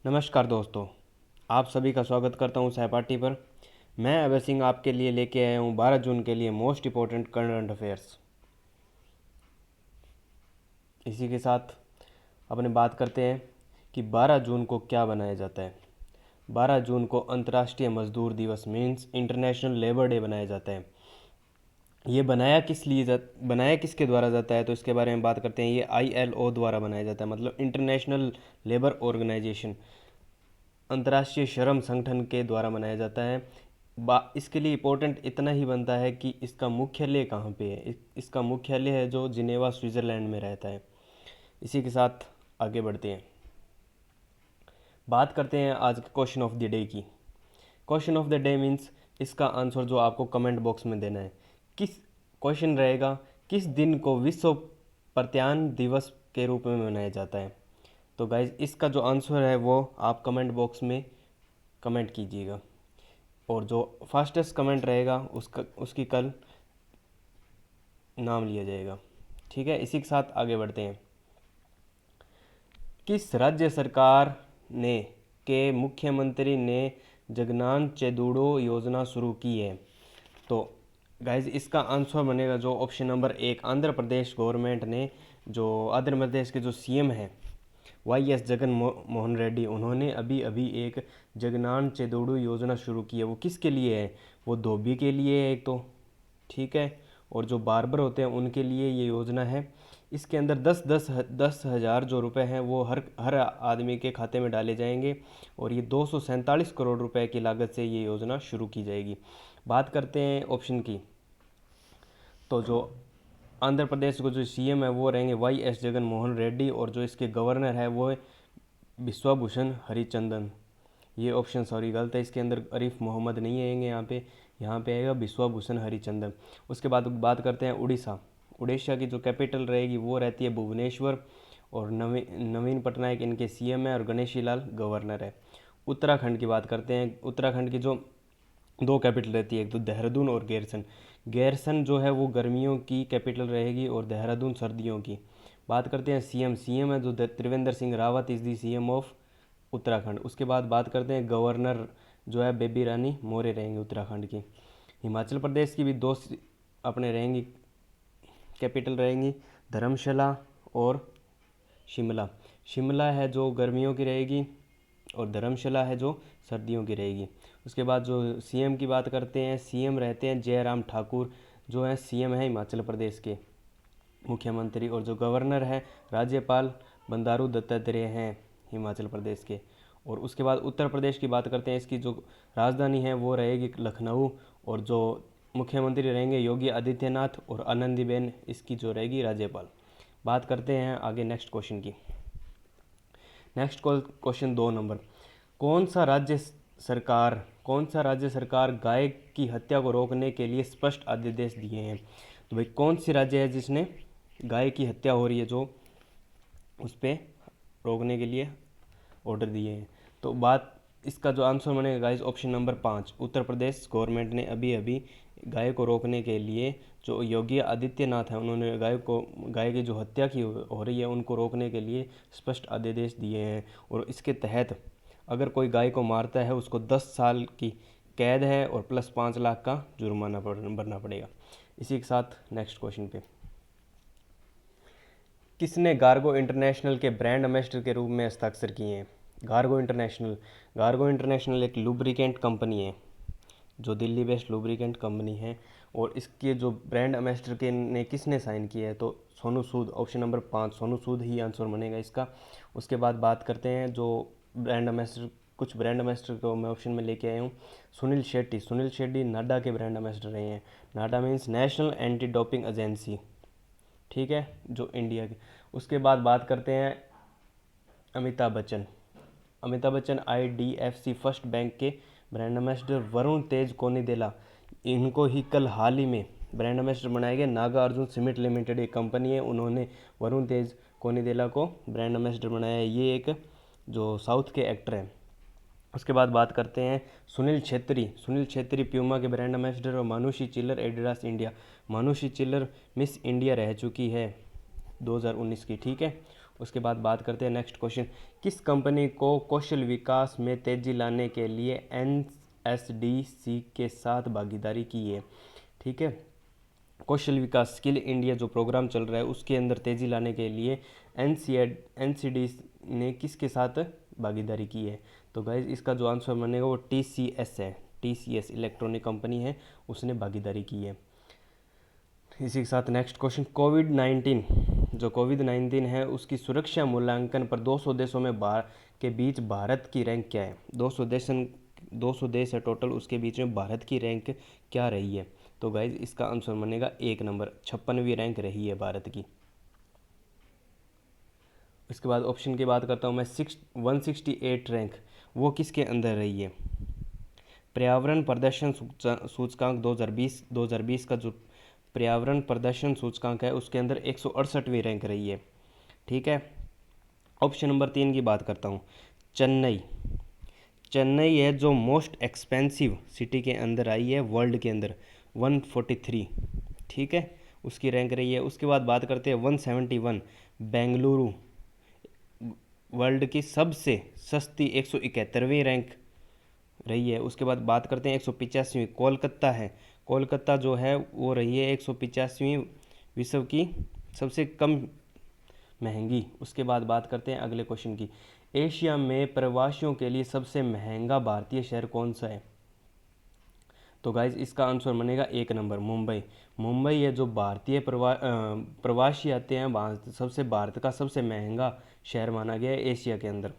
नमस्कार दोस्तों, आप सभी का स्वागत करता हूं सहपाठी पर। मैं अभय सिंह आपके लिए लेके आया हूं 12 जून के लिए मोस्ट इम्पोर्टेंट करंट अफेयर्स। इसी के साथ अपने बात करते हैं कि 12 जून को क्या बनाया जाता है। 12 जून को अंतर्राष्ट्रीय मजदूर दिवस मीन्स इंटरनेशनल लेबर डे बनाया जाता है। ये बनाया किसके द्वारा जाता है, तो इसके बारे में बात करते हैं। ये ILO द्वारा बनाया जाता है, मतलब इंटरनेशनल लेबर ऑर्गेनाइजेशन, अंतर्राष्ट्रीय श्रम संगठन के द्वारा मनाया जाता है। इसके लिए इम्पोर्टेंट इतना ही बनता है कि इसका मुख्यालय कहाँ पे है। इसका मुख्यालय है जो जिनेवा स्विट्ज़रलैंड में रहता है। इसी के साथ आगे बढ़ते हैं, बात करते हैं आज के क्वेश्चन ऑफ द डे की। Question of the day means इसका आंसर जो आपको कमेंट बॉक्स में देना है। किस क्वेश्चन रहेगा, किस दिन को विश्व प्रत्यान दिवस के रूप में मनाया जाता है। तो गाइज इसका जो आंसर है वो आप कमेंट बॉक्स में कमेंट कीजिएगा, और जो फास्टेस्ट कमेंट रहेगा उसकी कल नाम लिया जाएगा। ठीक है, इसी के साथ आगे बढ़ते हैं। किस राज्य सरकार ने के मुख्यमंत्री ने जगनान चेदुड़ो योजना शुरू की है। तो गाइज इसका आंसर बनेगा जो option number 1, Andhra Pradesh government ने, जो आंध्र प्रदेश के जो CM हैं YS जगन मोहन रेड्डी, उन्होंने अभी अभी एक जगनान चेदुड़ो योजना शुरू की है। वो किसके लिए है, वो धोबी के लिए है एक तो, ठीक है, और जो बार्बर होते हैं उनके लिए ये योजना है। इसके अंदर 10,000 जो रुपए हैं वो हर आदमी के खाते में डाले जाएंगे, और ये 247 करोड़ रुपए की लागत से ये योजना शुरू की जाएगी। बात करते हैं ऑप्शन की, तो जो आंध्र प्रदेश को जो CM है वो रहेंगे YS जगन मोहन रेड्डी, और जो इसके गवर्नर है वो बिश्वाभूषण हरिचंदन। ये ऑप्शन सॉरी गलत है, इसके अंदर आरिफ मोहम्मद नहीं आएंगे यहाँ पे आएगा बिश्वाभूषण हरिचंदन। उसके बाद बात करते हैं उड़ीसा की जो कैपिटल रहेगी वो रहती है भुवनेश्वर, और नवीन पटनायक इनके CM है, और गणेशी लाल गवर्नर है। उत्तराखंड की बात करते हैं। उत्तराखंड की जो 2 कैपिटल रहती है, एक तो देहरादून और गैरसन जो है वो गर्मियों की कैपिटल रहेगी, और देहरादून सर्दियों की। बात करते हैं CM है जो Trivendra Singh Rawat is the CM of Uttarakhand. उसके बाद बात करते हैं गवर्नर जो है बेबी रानी मौर्य रहेंगे उत्तराखंड की। हिमाचल प्रदेश की भी 2 अपने रहेंगी कैपिटल रहेंगी, धर्मशाला और शिमला है जो गर्मियों की रहेगी, और धर्मशाला है जो सर्दियों की रहेगी। उसके बाद जो CM की बात करते हैं, CM रहते हैं जयराम ठाकुर, जो है CM है हिमाचल प्रदेश के मुख्यमंत्री, और जो गवर्नर है राज्यपाल बंडारू दत्तात्रेय हैं हिमाचल प्रदेश के। और उसके बाद उत्तर प्रदेश की बात करते हैं, इसकी जो राजधानी है वो रहेगी लखनऊ, और जो मुख्यमंत्री रहेंगे योगी आदित्यनाथ, और आनंदीबेन इसकी जो रहेगी राज्यपाल। बात करते हैं आगे नेक्स्ट क्वेश्चन की। नेक्स्ट क्वेश्चन 2 नंबर, कौन सा राज्य सरकार गाय की हत्या को रोकने के लिए स्पष्ट आदेश दिए हैं। तो भाई कौन सी राज्य है जिसने गाय की हत्या हो रही है जो उस पर रोकने के लिए ऑर्डर दिए हैं। तो बात इसका जो आंसर बनेगा guys option number 5, Uttar Pradesh government ने अभी अभी गाय को रोकने के लिए, जो योगी आदित्यनाथ है उन्होंने गाय की जो हत्या की हो रही है उनको रोकने के लिए स्पष्ट आदेश दिए हैं। और इसके तहत अगर कोई गाय को मारता है उसको 10 साल की कैद है, और प्लस 5 लाख का जुर्माना भरना पड़ेगा। इसी के साथ नेक्स्ट क्वेश्चन पे, किसने गार्गो इंटरनेशनल के ब्रांड एम्बेसडर के रूप में हस्ताक्षर किए हैं। गार्गो इंटरनेशनल एक लुब्रिकेंट कंपनी है, जो दिल्ली बेस्ड लुब्रिकेंट कंपनी है, और इसके जो ब्रांड एम्बेसडर के ने किसने साइन किया है, तो सोनू सूद, ऑप्शन नंबर 5 सोनू सूद ही आंसर बनेगा इसका। उसके बाद बात करते हैं जो कुछ ब्रांड एम्बेसडर को मैं ऑप्शन में लेके आया हूँ। सुनील शेट्टी नाडा के ब्रांड एम्बेसडर रहे हैं। NADA means national anti doping agency, ठीक है, जो इंडिया की। उसके बाद बात करते हैं Amitabh Bachchan IDFC first bank के ब्रांड एम्बेसडर। वरुण तेज कोनिदेला, इनको ही कल हाल ही में ब्रांड एम्बेसडर बनाए गए। नागार्जुन सीमेंट लिमिटेड एक कंपनी है, उन्होंने वरुण तेज कोनिदेला को ब्रांड एम्बेसडर बनाया है। ये एक जो साउथ के एक्टर हैं। उसके बाद बात करते हैं सुनील छेत्री प्यूमा के ब्रांड एम्बेसडर, और मानुषी चिल्लर एडिडास इंडिया। मानुषी चिल्लर मिस इंडिया रह चुकी है 2019 की, ठीक है। उसके बाद बात करते हैं नेक्स्ट क्वेश्चन, किस कंपनी को कौशल विकास में तेजी लाने के लिए NSDC के साथ भागीदारी की है। ठीक है, कौशल विकास स्किल इंडिया जो प्रोग्राम चल रहा है उसके अंदर तेजी लाने के लिए NCD ने किसके साथ भागीदारी की है। तो गाइज इसका जो आंसर बनेगा वो TCS है, TCS इलेक्ट्रॉनिक कंपनी है, उसने भागीदारी की है। इसी के साथ नेक्स्ट क्वेश्चन, कोविड-19 है उसकी सुरक्षा मूल्यांकन पर 200 देशों में के बीच भारत की रैंक क्या है। 200 देश है टोटल, उसके बीच में भारत की रैंक क्या रही है। तो गाइज इसका आंसर बनेगा 1 नंबर, 56वीं रैंक रही है भारत की। इसके बाद ऑप्शन की बात करता हूँ मैं, 168 रैंक वो किसके अंदर रही है। पर्यावरण प्रदर्शन सूचकांक 2020 का जो पर्यावरण प्रदर्शन सूचकांक है उसके अंदर 168वीं रैंक रही है। ठीक है, ऑप्शन नंबर 3 की बात करता हूँ, चेन्नई है जो मोस्ट एक्सपेंसिव सिटी के अंदर आई है वर्ल्ड के अंदर, 143। ठीक है, उसकी रैंक रही है। उसके बाद बात करते हैं 171, बेंगलुरु वर्ल्ड की सबसे सस्ती 171वीं रैंक रही है। उसके बाद बात करते हैं 185वीं, कोलकाता है, कोलकाता जो है वो रही है 185वीं विश्व की सबसे कम महंगी। उसके बाद बात करते हैं अगले क्वेश्चन की, एशिया में प्रवासियों के लिए सबसे महंगा भारतीय शहर कौन सा है। तो गाइज इसका आंसर बनेगा 1 नंबर, मुंबई है जो भारतीय प्रवासी आते हैं वहाँ सबसे भारत का सबसे महंगा शहर माना गया है एशिया के अंदर।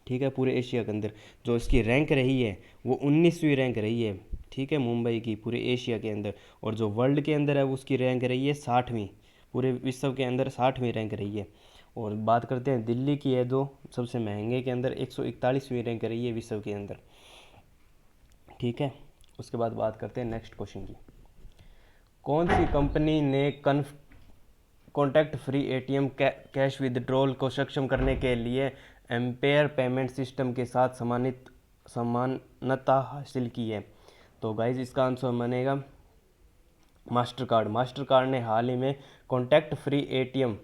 ठीक है, पूरे एशिया के अंदर जो इसकी रैंक रही है वो 19वीं रैंक रही है। ठीक है, मुंबई की पूरे एशिया के अंदर, और जो वर्ल्ड के अंदर है उसकी रैंक रही है 60वीं, पूरे विश्व के अंदर 60वीं रैंक रही है। और बात करते हैं दिल्ली की है जो सबसे महंगे के अंदर 141वीं रैंक रही है विश्व के अंदर। ठीक है, उसके बाद बात करते हैं नेक्स्ट क्वेश्चन की, कौन सी कंपनी ने contact free ATM cash withdrawal को सक्षम करने के लिए एम्पेयर पेमेंट सिस्टम के साथ समानता हासिल की है। तो गाइज इसका आंसर बनेगा मास्टर कार्ड ने हाल ही में contact free ATM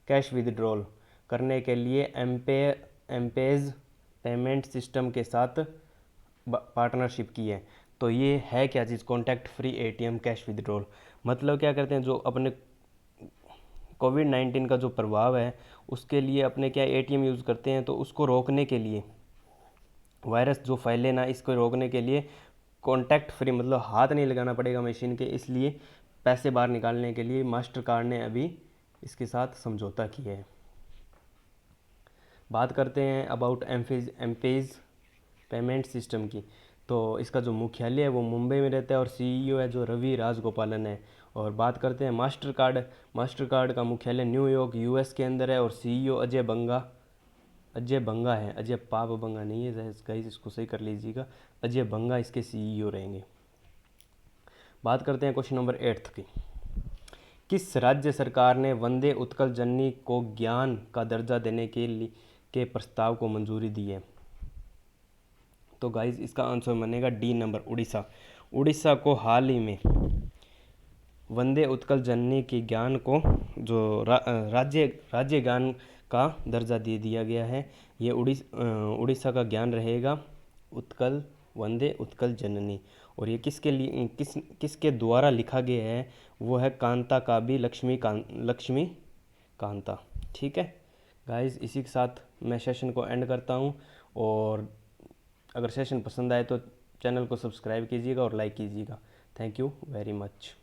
cash withdrawal करने के लिए एम्पेज पेमेंट सिस्टम के साथ पार्टनरशिप की है। तो ये है क्या चीज़, contact free ATM cash withdrawal, मतलब क्या करते हैं, जो अपने कोविड-19 का जो प्रभाव है उसके लिए अपने क्या ATM यूज़ करते हैं, तो उसको रोकने के लिए, वायरस जो फैले ना इसको रोकने के लिए कॉन्टैक्ट फ्री मतलब हाथ नहीं लगाना पड़ेगा मशीन के, इसलिए पैसे बाहर निकालने के लिए मास्टर कार्ड ने अभी इसके साथ समझौता किया है। बात करते हैं अबाउट एम्पेज पेमेंट सिस्टम की, तो इसका जो मुख्यालय है वो मुंबई में रहता है और CEO है जो रवि राजगोपालन है। और बात करते हैं मास्टर कार्ड का मुख्यालय न्यूयॉर्क US के अंदर है और CEO अजय बंगा है, अजय पाप बंगा नहीं है गाइस, इसको सही कर लीजिएगा, अजय बंगा इसके CEO रहेंगे। बात करते हैं क्वेश्चन नंबर 8 की, किस राज्य सरकार ने वंदे उत्कल जननी को ज्ञान का दर्जा देने के प्रस्ताव को मंजूरी दी है। तो गाइज इसका आंसर बनेगा D नंबर, उड़ीसा को हाल ही में वंदे उत्कल जननी के ज्ञान को जो राज्य ज्ञान का दर्जा दे दिया गया है। ये उड़ीसा का ज्ञान रहेगा वंदे उत्कल जननी। और ये किसके द्वारा लिखा गया है, वो है कांता काव्य लक्ष्मी कांता। ठीक है गाइज, इसी के साथ मैं सेशन को एंड करता हूँ, और अगर सेशन पसंद आए तो चैनल को सब्सक्राइब कीजिएगा और लाइक कीजिएगा। Thank you very much.